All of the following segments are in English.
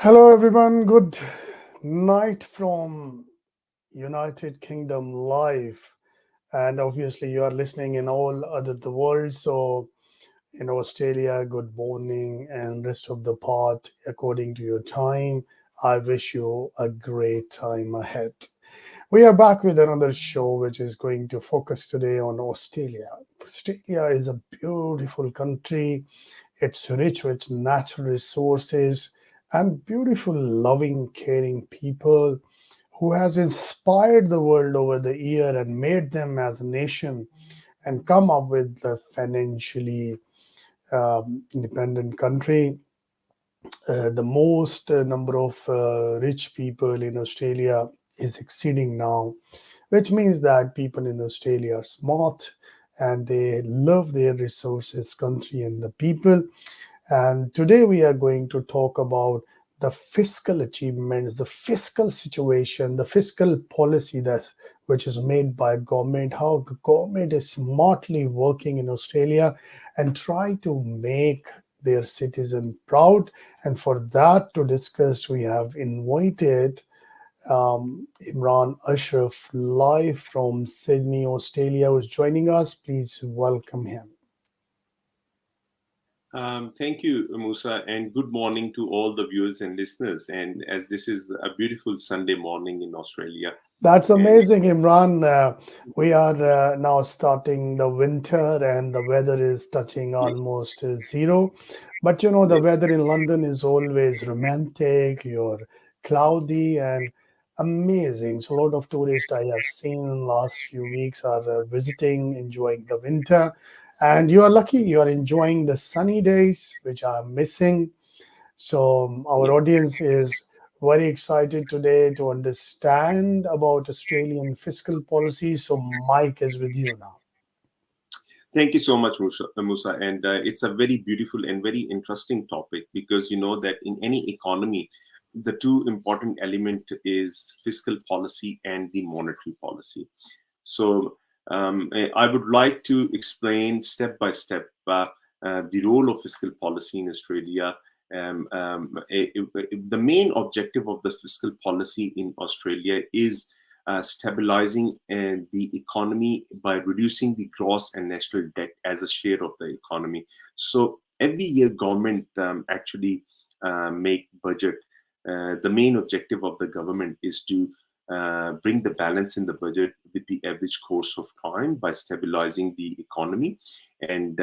Hello, everyone. Good night from United Kingdom live. And obviously, you are listening in all other the world. So, in Australia, good morning, and rest of the part according to your time. I wish you a great time ahead. We are back with another show which is going to focus today on Australia. Australia is a beautiful country. It's rich with natural resources and beautiful, loving, caring people who has inspired the world over the year and made them as a nation and come up with a financially independent country. The most number of rich people in Australia is exceeding now, which means that people in Australia are smart and they love their resources, country, and the people. And today we are going to talk about the fiscal achievements, the fiscal situation, the fiscal policy that's which is made by government, how the government is smartly working in Australia and try to make their citizen proud. And for that to discuss, we have invited Imran Ashraf live from Sydney, Australia, who's joining us. Please welcome him. Thank you, Musa, and good morning to all the viewers and listeners. And as this is a beautiful Sunday morning in Australia, That's and amazing, Imran. We are now starting the winter and the weather is touching yes, almost zero. But you know, the yes, weather in London is always romantic, you're cloudy and amazing. So a lot of tourists I have seen in last few weeks are visiting, enjoying the winter. And you are lucky you are enjoying the sunny days, which I'm missing. So our yes. audience is very excited today to understand about Australian fiscal policy. So Mike is with you now. Thank you so much, Musa. And it's a very beautiful and very interesting topic because you know that in any economy, the two important element is fiscal policy and the monetary policy. So I would like to explain step by step the role of fiscal policy in Australia. The main objective of the fiscal policy in Australia is stabilizing the economy by reducing the gross and national debt as a share of the economy. So every year, government actually make budget. The main objective of the government is to bring the balance in the budget with the average course of time by stabilizing the economy. And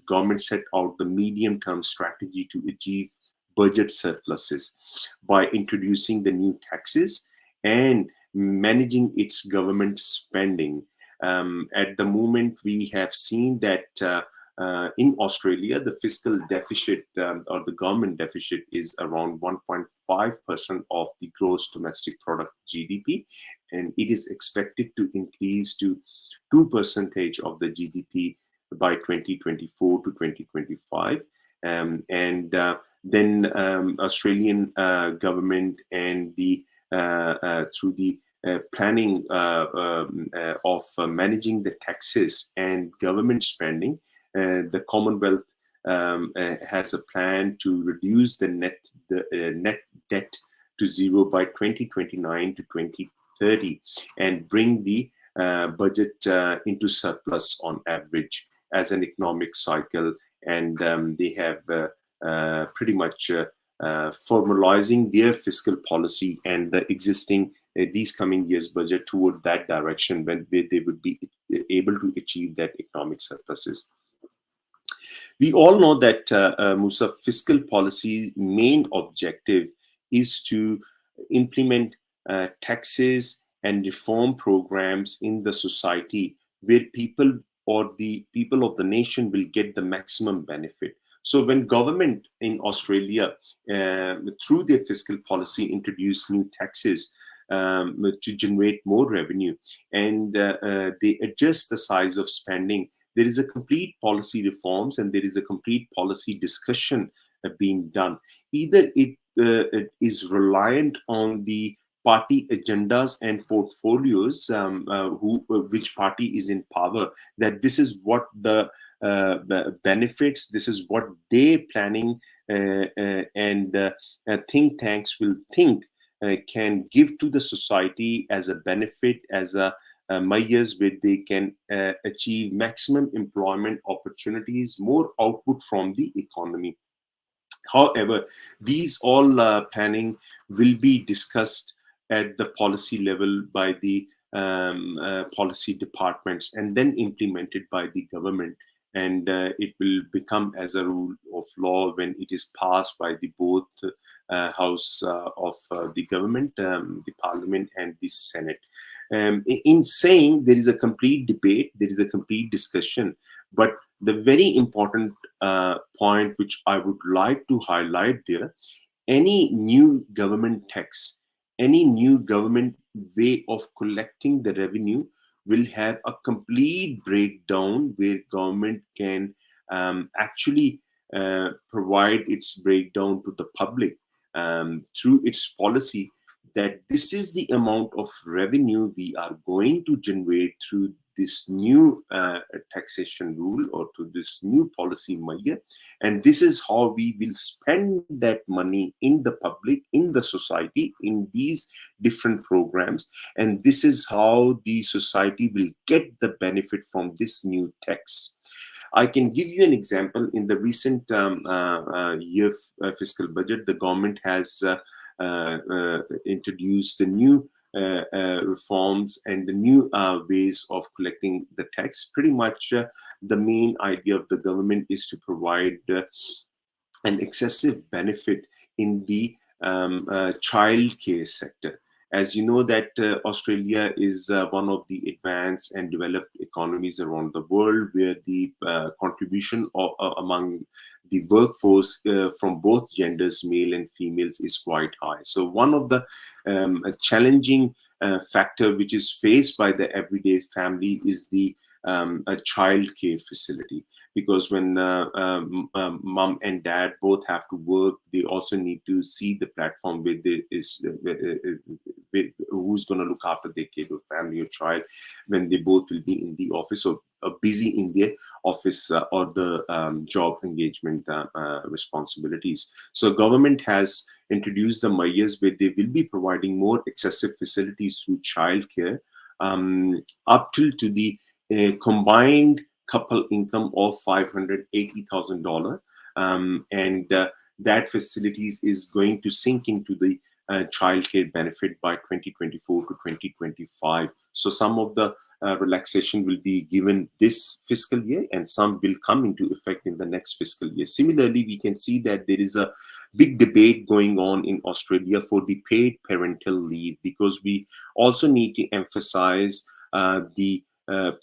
government set out the medium term strategy to achieve budget surpluses by introducing the new taxes and managing its government spending. At the moment, we have seen that in Australia, the fiscal deficit or the government deficit is around 1.5% of the gross domestic product (GDP), and it is expected to increase to 2% of the GDP by 2024 to 2025. And then Australian government and the through the planning of managing the taxes and government spending, the Commonwealth has a plan to reduce the net debt to zero by 2029 to 2030 and bring the budget into surplus on average as an economic cycle. And they have pretty much formalizing their fiscal policy and the existing these coming years budget toward that direction when they would be able to achieve that economic surpluses. We all know that Musa, fiscal policy main objective is to implement taxes and reform programs in the society where people or the people of the nation will get the maximum benefit. So when government in Australia, through their fiscal policy, introduce new taxes to generate more revenue, and they adjust the size of spending, there is a complete policy reforms and there is a complete policy discussion being done. Either it is reliant on the party agendas and portfolios, which party is in power, that this is what the benefits, this is what they planning and think tanks will think can give to the society as a benefit, as a measures where they can achieve maximum employment opportunities, more output from the economy. However, these all planning will be discussed at the policy level by the policy departments and then implemented by the government. And it will become as a rule of law when it is passed by the both house of the government, the parliament, and the Senate. In saying there is a complete debate, there is a complete discussion, but the very important point which I would like to highlight there: any new government tax, any new government way of collecting the revenue will have a complete breakdown where government can actually provide its breakdown to the public through its policy, that this is the amount of revenue we are going to generate through this new taxation rule or to this new policy measure, and this is how we will spend that money in the public, in the society, in these different programs, and this is how the society will get the benefit from this new tax. I can give you an example. In the recent year fiscal budget, the government has introduced the new reforms and the new ways of collecting the tax. Pretty much the main idea of the government is to provide an excessive benefit in the child care sector. As you know that Australia is one of the advanced and developed economies around the world, where the contribution among the workforce from both genders, male and females, is quite high. So one of the challenging factor which is faced by the everyday family is the a child care facility, because when mom and dad both have to work, they also need to see the platform where there is who's going to look after their kid or family or child when they both will be in the office or busy in their office or the job engagement responsibilities. So government has introduced the measures where they will be providing more excessive facilities through childcare, up till to the combined couple income of $580,000, and that facilities is going to sink into the childcare benefit by 2024 to 2025. So some of the relaxation will be given this fiscal year, and some will come into effect in the next fiscal year. Similarly, we can see that there is a big debate going on in Australia for the paid parental leave, because we also need to emphasize the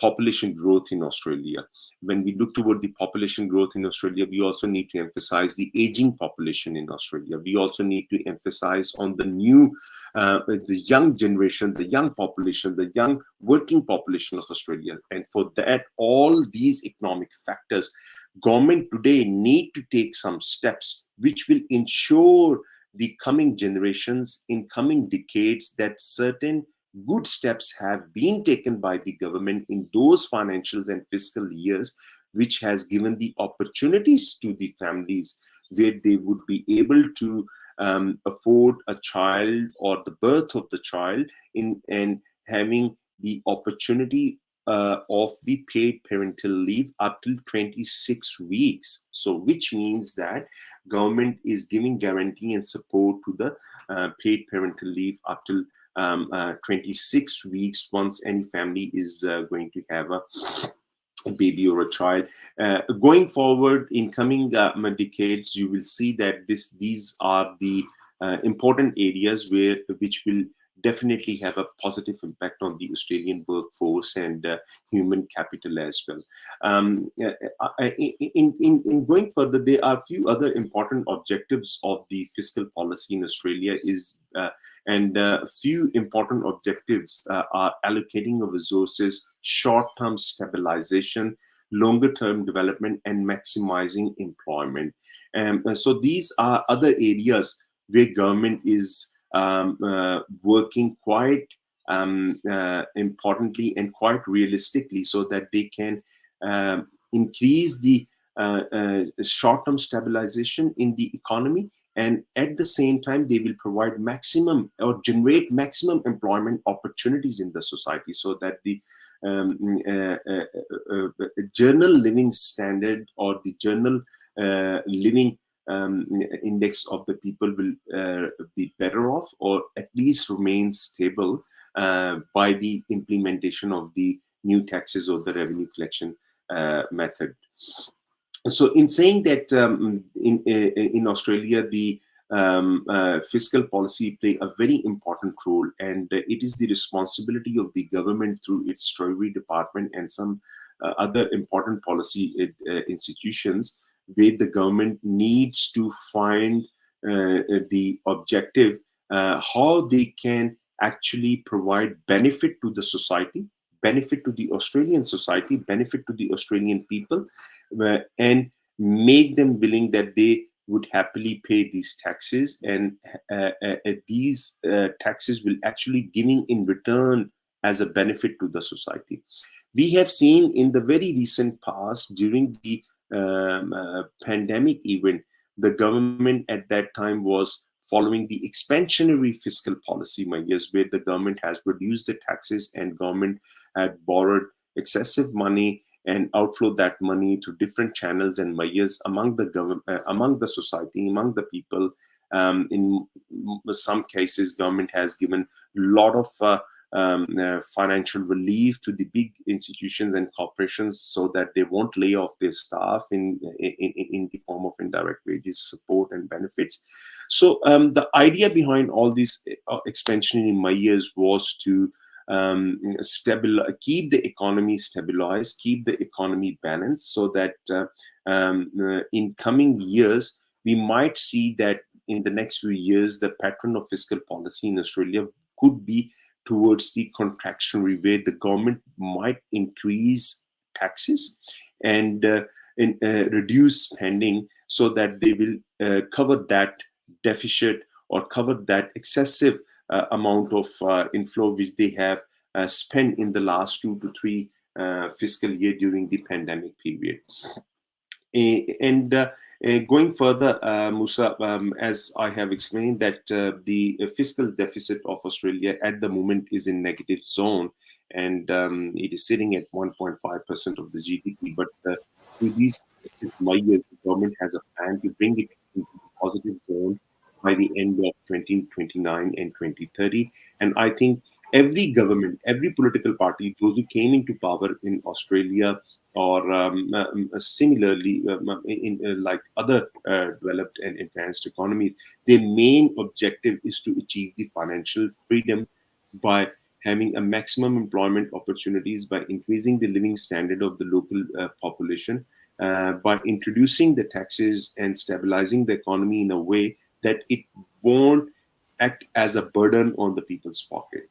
population growth in Australia. When we look toward the population growth in Australia, we also need to emphasize the aging population in Australia. We also need to emphasize on the new, the young generation, the young population, the young working population of Australia. And for that, all these economic factors, government today need to take some steps which will ensure the coming generations, in coming decades, that certain good steps have been taken by the government in those financials and fiscal years, which has given the opportunities to the families where they would be able to afford a child or the birth of the child in, and having the opportunity of the paid parental leave up till 26 weeks. So which means that government is giving guarantee and support to the paid parental leave up till 26 weeks once any family is going to have a baby or a child. Going forward in coming decades, you will see that these are the important areas which will definitely have a positive impact on the Australian workforce and human capital as well. In going further, there are a few other important objectives of the fiscal policy in Australia and a few important objectives are allocating of resources, short-term stabilization, longer-term development, and maximizing employment. So these are other areas where government is working quite importantly and quite realistically, so that they can increase the short-term stabilization in the economy, and at the same time they will provide maximum or generate maximum employment opportunities in the society, so that the um, general living standard or the general living index of the people will be better off, or at least remain stable by the implementation of the new taxes or the revenue collection method. So in saying that, in Australia the fiscal policy play a very important role, and it is the responsibility of the government through its treasury department and some other important policy institutions, where the government needs to find the objective, how they can actually provide benefit to the society, benefit to the Australian society, benefit to the Australian people, and make them willing that they would happily pay these taxes, and these taxes will actually giving in return as a benefit to the society. We have seen in the very recent past, during the pandemic event, the government at that time was following the expansionary fiscal policy measures, where the government has reduced the taxes and government had borrowed excessive money and outflow that money to different channels and measures among the government, among the society, among the people. In some cases, government has given a lot of financial relief to the big institutions and corporations, so that they won't lay off their staff in the form of indirect wages, support, and benefits. So the idea behind all these expansionary measures was to keep the economy stabilized, keep the economy balanced, so that in coming years we might see that in the next few years the pattern of fiscal policy in Australia could be towards the contractionary, where the government might increase taxes and reduce spending, so that they will cover that deficit or cover that excessive amount of inflow which they have spent in the last 2 to 3 fiscal year during the pandemic period. And going further, Musa, as I have explained, that the fiscal deficit of Australia at the moment is in negative zone, and it is sitting at 1.5% of the GDP. But through these measures, the government has a plan to bring it into the positive zone by the end of 2029 and 2030. And I think every government, every political party, those who came into power in Australia, or similarly in like other developed and advanced economies, their main objective is to achieve the financial freedom by having a maximum employment opportunities, by increasing the living standard of the local population, by introducing the taxes and stabilizing the economy in a way that it won't act as a burden on the people's pocket.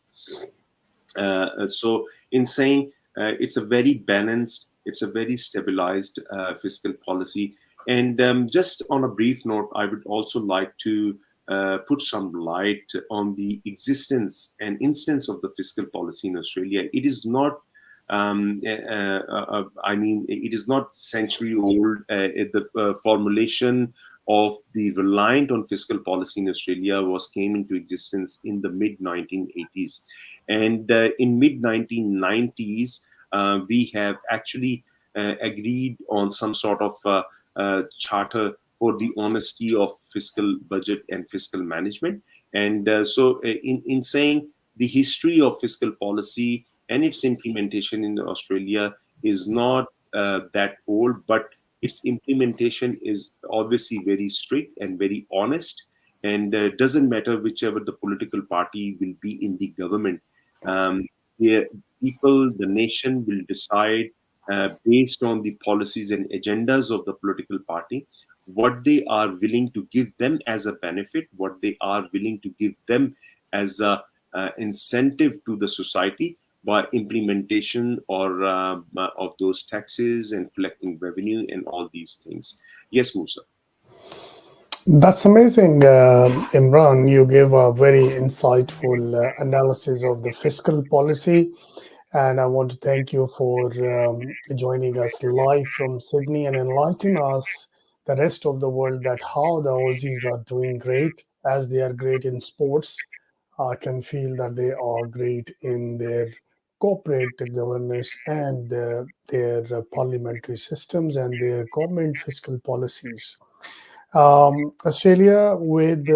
So in saying, it's a very balanced, it's a very stabilized fiscal policy. And just on a brief note, I would also like to put some light on the existence and instance of the fiscal policy in Australia. It is not, I mean, it is not century old. The formulation of the reliant on fiscal policy in Australia was came into existence in the mid 1980s, and in mid 1990s we have actually agreed on some sort of charter for the honesty of fiscal budget and fiscal management. And so in saying, the history of fiscal policy and its implementation in Australia is not that old, but its implementation is obviously very strict and very honest, and doesn't matter whichever the political party will be in the government. The people, the nation will decide based on the policies and agendas of the political party what they are willing to give them as a benefit, what they are willing to give them as a incentive to the society by implementation or of those taxes and collecting revenue and all these things. Yes, Musa. That's amazing, Imran. You gave a very insightful analysis of the fiscal policy And I want to thank you for joining us live from Sydney and enlighten us, the rest of the world, that how the Aussies are doing great, as they are great in sports. I can feel that they are great in their corporate governance and their parliamentary systems and their government fiscal policies. Australia, with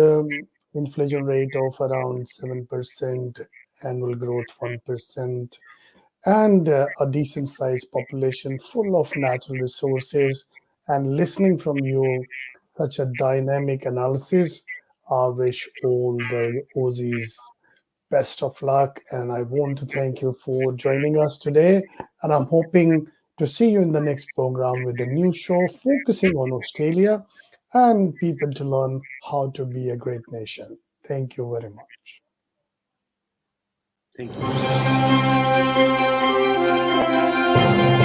inflation rate of around 7%, annual growth 1%, and a decent sized population full of natural resources, and listening from you such a dynamic analysis, I wish all the Aussies best of luck. And I want to thank you for joining us today. And I'm hoping to see you in the next program with a new show focusing on Australia and people to learn how to be a great nation. Thank you very much. Thank you.